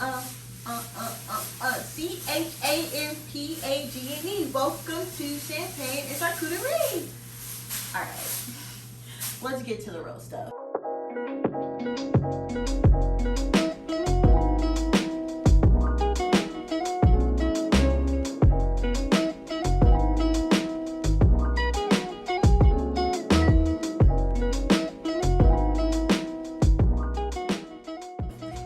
Champagne. Welcome to Champagne and Charcuterie. Alright, let's get to the real stuff.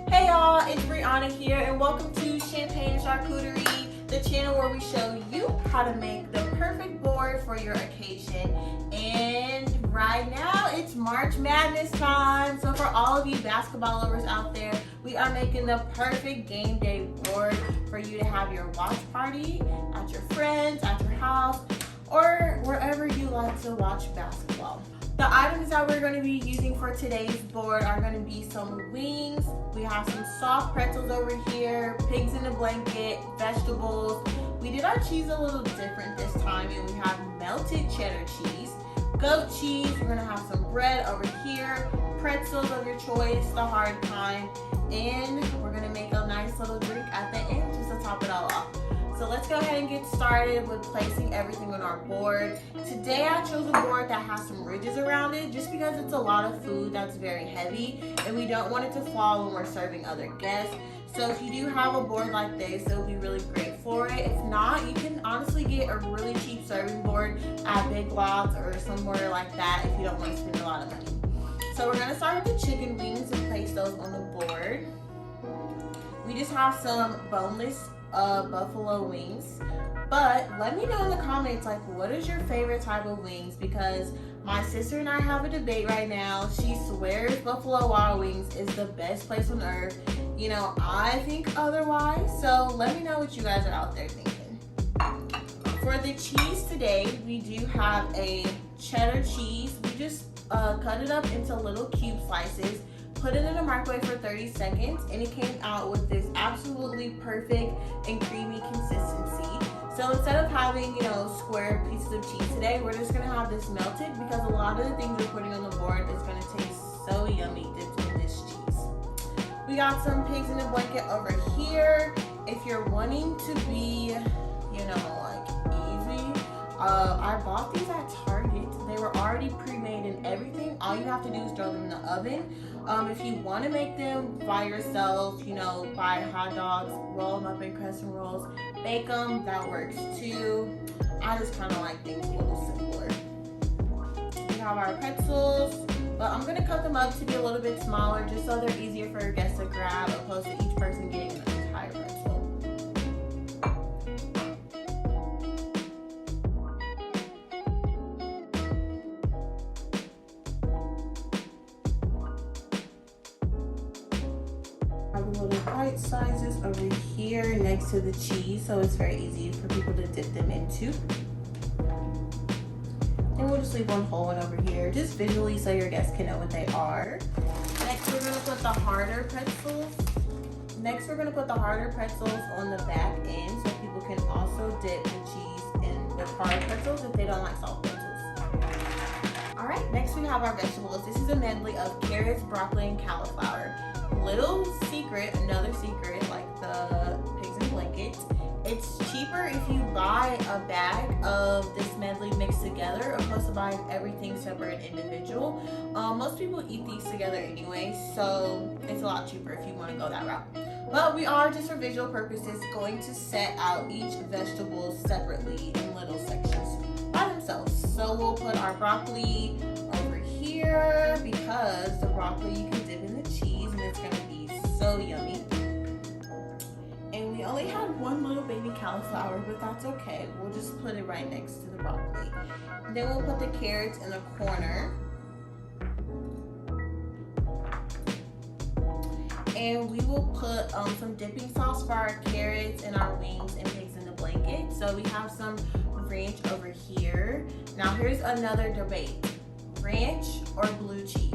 Hey y'all, it's Brianna here and welcome to Champagne and Charcuterie, the channel where we show you how to make the perfect board for your occasion. And right now it's March Madness time, so for all of you basketball lovers out there, we are making the perfect game day board for you to have your watch party at your friends, at your house, or wherever you like to watch basketball. The items that we're going to be using for today's board are going to be some wings. We have some soft pretzels over here, pigs in a blanket, vegetables. We did our cheese a little different this time, and we have melted cheddar cheese, goat cheese. We're going to have some bread over here, pretzels of your choice, the hard kind, and we're going to make a nice little drink at the end just to top it all off. So let's go ahead and get started with placing everything on our board. Today I chose a board that has some ridges around it just because it's a lot of food that's very heavy and we don't want it to fall when we're serving other guests. So if you do have a board like this, it'll be really great for it. If not, you can honestly get a really cheap serving board at Big Lots or somewhere like that if you don't want to spend a lot of money. So we're gonna start with the chicken wings and place those on the board. We just have some boneless buffalo wings, but let me know in the comments, like, what is your favorite type of wings? Because my sister and I have a debate right now. She swears Buffalo Wild Wings is the best place on earth. You know, I think otherwise, so let me know what you guys are out there thinking. For the cheese today, we do have a cheddar cheese. We just cut it up into little cube slices, put it in the microwave for 30 seconds, and it came out with this absolutely perfect and creamy consistency. So instead of having, you know, square pieces of cheese today, we're just gonna have this melted because a lot of the things we're putting on the board is gonna taste so yummy dipped in this cheese. We got some pigs in a blanket over here. If you're wanting to be, you know, like easy, I bought these at Target. They were already pre-made and everything. All you have to do is throw them in the oven. If you want to make them by yourself, you know, buy hot dogs, roll them up in crescent rolls, bake them, that works too. I just kind of like things a little simpler. We have our pretzels, but I'm going to cut them up to be a little bit smaller just so they're easier for your guests to grab opposed to each person getting an entire pretzel. Little bite sizes over here next to the cheese, so it's very easy for people to dip them into. And we'll just leave one whole one over here, just visually so your guests can know what they are. Next, we're gonna put the harder pretzels. On the back end, so people can also dip the cheese in the hard pretzels if they don't like soft pretzels. All right, next we have our vegetables. This is a medley of carrots, broccoli, and cauliflower. Little secret, another secret, like the pigs in blanket, it's cheaper if you buy a bag of this medley mixed together opposed to buying everything separate and individual. Most people eat these together anyway, so it's a lot cheaper if you want to go that route. But we are, just for visual purposes, going to set out each vegetable separately in little sections by themselves. So we'll put our broccoli over here because the broccoli you can dip in the cheese and it's gonna be so yummy. And we only had one little baby cauliflower, but that's okay. We'll just put it right next to the broccoli. And then we'll put the carrots in the corner. And we will put some dipping sauce for our carrots and our wings and pigs in the blanket. So we have some ranch over here. Now here's another debate. Ranch or blue cheese?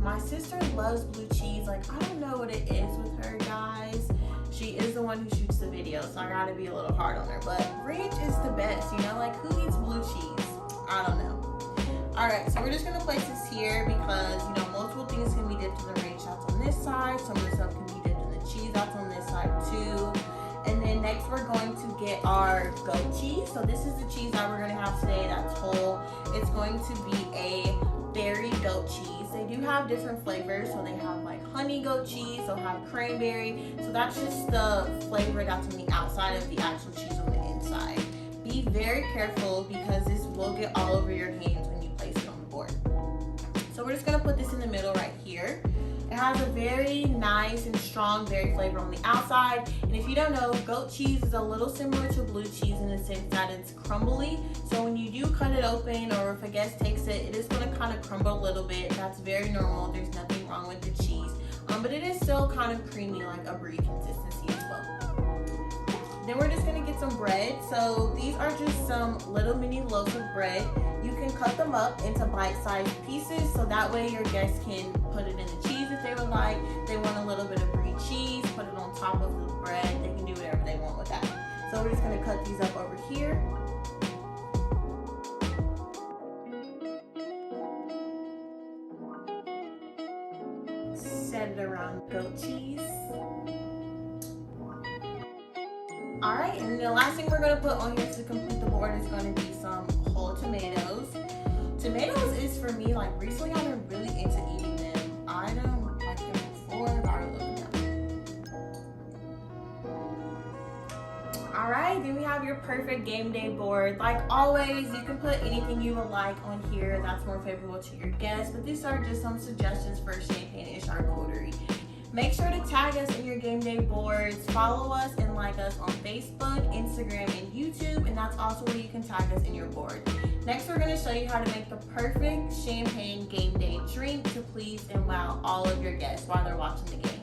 My sister loves blue cheese. Like, I don't know what it is with her, guys. She is the one who shoots the video, so I gotta be a little hard on her. But ranch is the best, you know? Like, who eats blue cheese? I don't know. Alright, so we're just gonna place this here because, you know, multiple things can be dipped in the ranch shots on this side. Some of the stuff can be dipped in the cheese that's on this side too. And then next we're going to get our goat cheese. So this is the cheese that we're gonna have today, that's whole. It's going to be a berry goat cheese. They do have different flavors. So they have like honey goat cheese, they'll have cranberry. So that's just the flavor that's on the outside of the actual cheese on the inside. Be very careful because this will get all over your hands when you place it on the board. So we're just gonna put this in the middle right here. It has a very nice and strong berry flavor on the outside. And if you don't know, goat cheese is a little similar to blue cheese in the sense that it's crumbly. So when you do cut it open, or if a guest takes it, it is going to kind of crumble a little bit. That's very normal. There's nothing wrong with the cheese. But it is still kind of creamy, like a brie consistency as well. Then we're just going to get some bread. So these are just some little mini loaves of bread. You can cut them up into bite-sized pieces so that way your guests can put it in the cheese if they would like. They want a little bit of brie cheese, put it on top of the bread. They can do whatever they want with that. So we're just going to cut these up over here. Set it around goat cheese. Alright, and the last thing we're going to put on here to complete the board is going to be some whole tomatoes. Tomatoes is, for me, like recently I've been really into eating them. I don't like them before, but I love them. Alright, then we have your perfect game day board. Like always, you can put anything you would like on here that's more favorable to your guests, but these are just some suggestions for Champagne and Charcuterie. Make sure to tag us in your game day boards, follow us and like us on Facebook, Instagram, and YouTube, and that's also where you can tag us in your board. Next, we're going to show you how to make the perfect champagne game day drink to please and wow all of your guests while they're watching the game.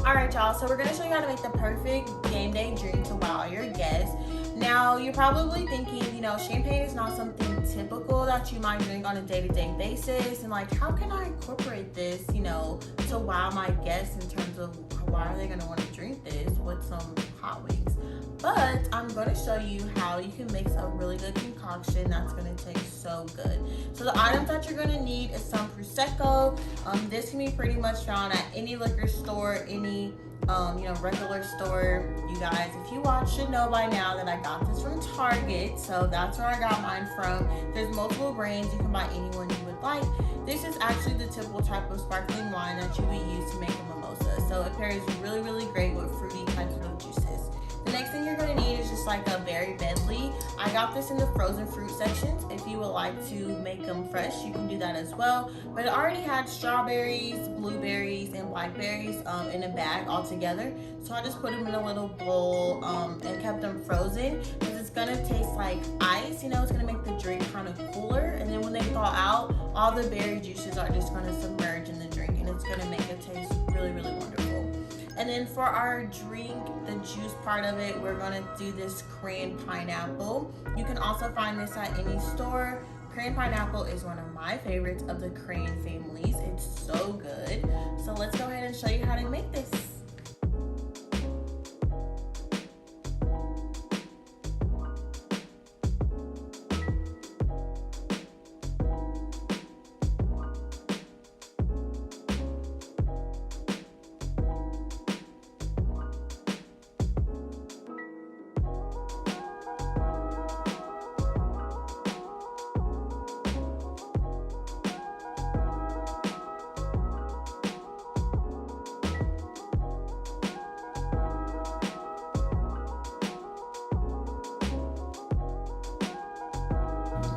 Alright y'all, so we're going to show you how to make the perfect game day drink to wow your guests. Now, you're probably thinking, you know, champagne is not something typical that you might drink on a day-to-day basis. And like, how can I incorporate this, you know, to wow my guests in terms of why are they going to want to drink this with some hot wings? But I'm going to show you how you can mix a really good concoction that's going to taste so good. So the items that you're going to need is some Prosecco. This can be pretty much found at any liquor store, any regular store. You guys, if you watch, should know by now that I got this from Target, so that's where I got mine from. There's multiple brands. You can buy any one you would like. This is actually the typical type of sparkling wine that you would use to make a mimosa, so it pairs really, really great with fruity types of juices. The next thing you're going to need is just like a berry medley. I got this in the frozen fruit sections. If you would like to make them fresh, you can do that as well. But it already had strawberries, blueberries, and blackberries in a bag all together. So I just put them in a little bowl and kept them frozen because it's going to taste like ice. You know, it's going to make the drink kind of cooler. And then when they thaw out, all the berry juices are just going to submerge in the drink, and it's going to make it taste really, really wonderful. And then for our drink, the juice part of it, we're gonna do this cran pineapple. You can also find this at any store. Cran pineapple is one of my favorites of the cran families. It's so good. So let's go ahead and show you how to make this.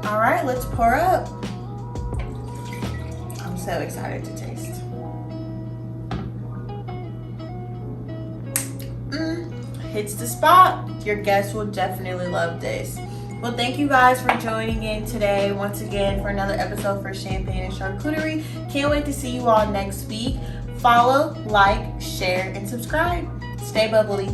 All right, let's pour up. I'm so excited to taste. Hits the spot. Your guests will definitely love this. Well, thank you guys for joining in today once again for another episode for Champagne and Charcuterie. Can't wait to see you all next week. Follow, like, share, and subscribe. Stay bubbly.